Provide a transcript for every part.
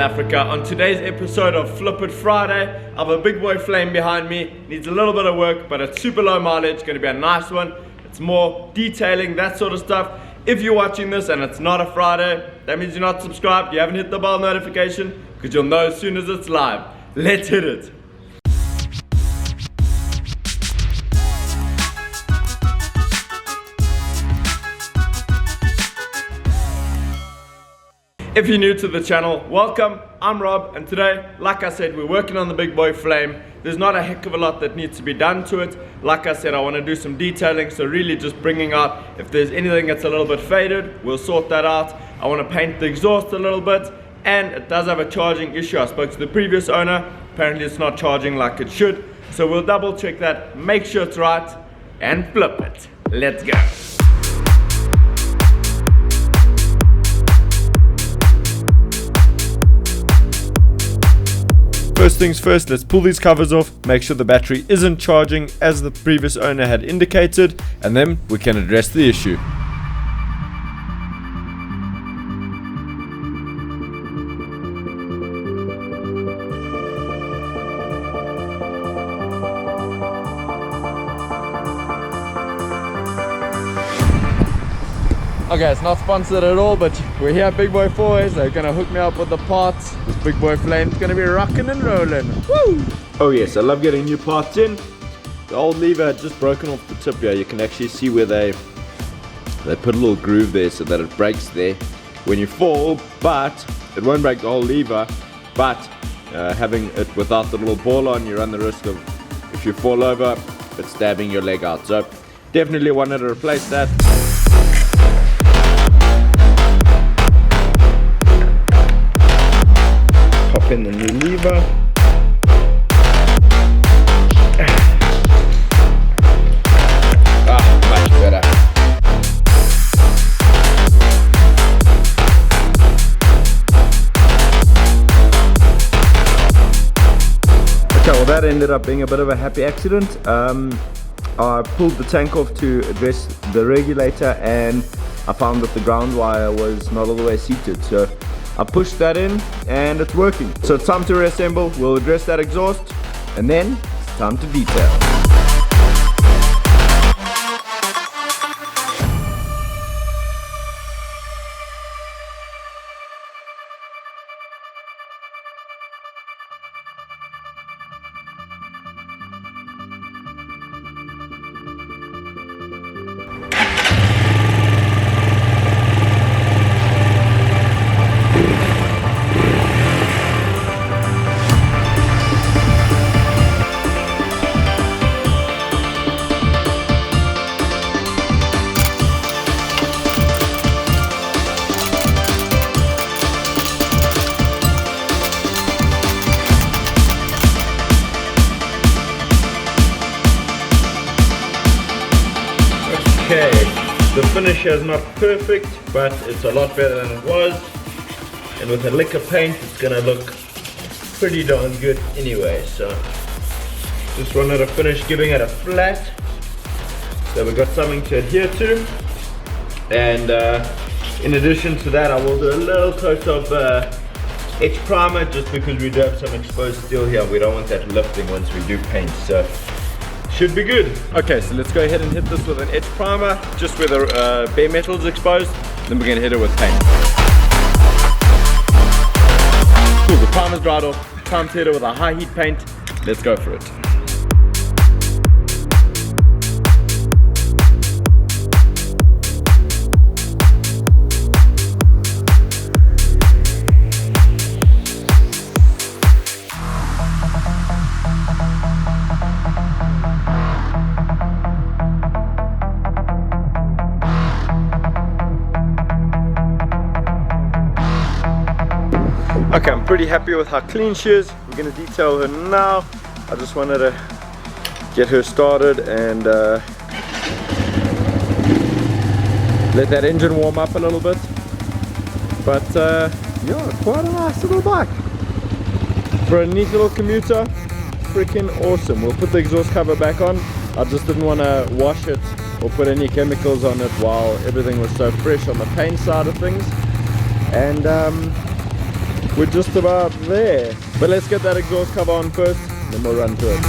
Africa. On today's episode of Flip It Friday, I have a big boy flame behind me. Needs a little bit of work, but it's super low mileage. Going to be a nice one. It's more detailing, that sort of stuff. If you're watching this and it's not a Friday, that means you're not subscribed, you haven't hit the bell notification, because you'll know as soon as it's live. Let's hit it. If you're new to the channel, welcome. I'm Rob, and today, like I said, we're working on the big boy flame. There's not a heck of a lot that needs to be done to it. Like I said, I want to do some detailing, so really just bringing out, if there's anything that's a little bit faded, we'll sort that out. I want to paint the exhaust a little bit, and it does have a charging issue. I spoke to the previous owner. Apparently it's not charging like it should, so we'll double check that, make sure it's right, and flip it. Let's go. First things first, let's pull these covers off, make sure the battery isn't charging as the previous owner had indicated, and then we can address the issue. Okay, it's not sponsored at all, but we're here at Big Boy 4As. They're gonna hook me up with the parts. This Big Boy flame's gonna be rocking and rolling. Woo! Oh yes, I love getting new parts in. The old lever had just broken off the tip here. You can actually see where they put a little groove there so that it breaks there when you fall, but it won't break the whole lever. But having it without the little ball on, you run the risk of, if you fall over, it stabbing your leg out. So definitely wanted to replace that. Pop in the new lever. Much better. Okay, well that ended up being a bit of a happy accident. I pulled the tank off to address the regulator, and I found that the ground wire was not all the way seated, so I pushed that in and it's working. So it's time to reassemble. We'll address that exhaust, and then it's time to detail. Okay, the finish is not perfect, but it's a lot better than it was, and with a lick of paint it's gonna look pretty darn good anyway. So just wanted to finish giving it a flat so we got something to adhere to, and in addition to that I will do a little coat of etch primer, just because we do have some exposed steel here. We don't want that lifting once we do paint, so should be good. Okay, so let's go ahead and hit this with an etch primer, just where the bare metal is exposed. Then we're gonna hit it with paint. Cool, the primer's dried off. Time to hit it with a high heat paint. Let's go for it. Okay, I'm pretty happy with how clean she is. We're going to detail her now. I just wanted to get her started and let that engine warm up a little bit. But yeah, quite a nice little bike. For a neat little commuter, freaking awesome. We'll put the exhaust cover back on. I just didn't want to wash it or put any chemicals on it while everything was so fresh on the paint side of things. And we're just about there. But let's get that exhaust cover on first, then we'll run through it.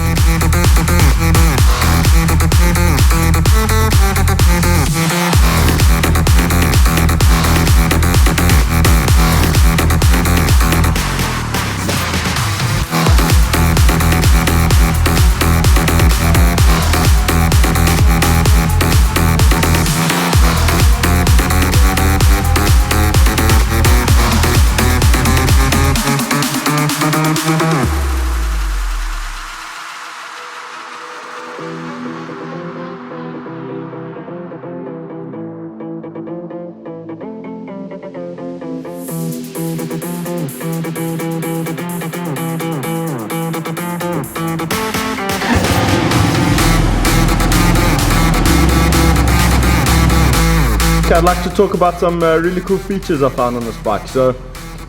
Okay, I'd like to talk about some really cool features I found on this bike. So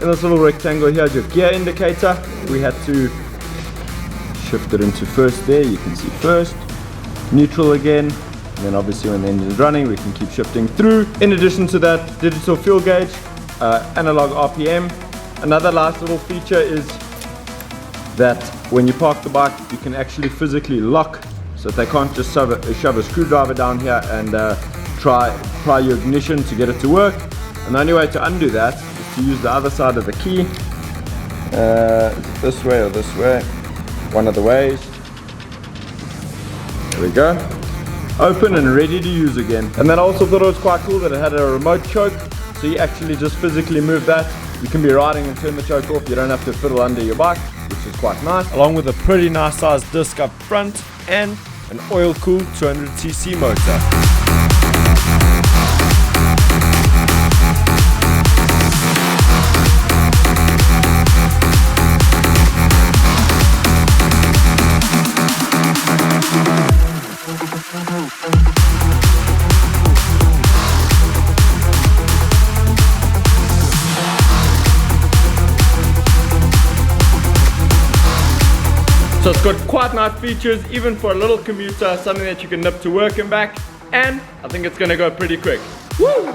in this little rectangle here is your gear indicator. We had to shift it into first there, you can see first, neutral again, and then obviously when the engine is running we can keep shifting through. In addition to that, digital fuel gauge, analog RPM. Another nice little feature is that when you park the bike you can actually physically lock, so that they can't just shove a screwdriver down here and pry your ignition to get it to work. And the only way to undo that is to use the other side of the key. This way or this way, one of the ways. There we go. Open and ready to use again. And then I also thought it was quite cool that it had a remote choke, so you actually just physically move that. You can be riding and turn the choke off, you don't have to fiddle under your bike, which is quite nice. Along with a pretty nice sized disc up front and an oil-cooled 200cc motor. So it's got quite nice features, even for a little commuter, something that you can nip to work and back, and I think it's going to go pretty quick. Woo!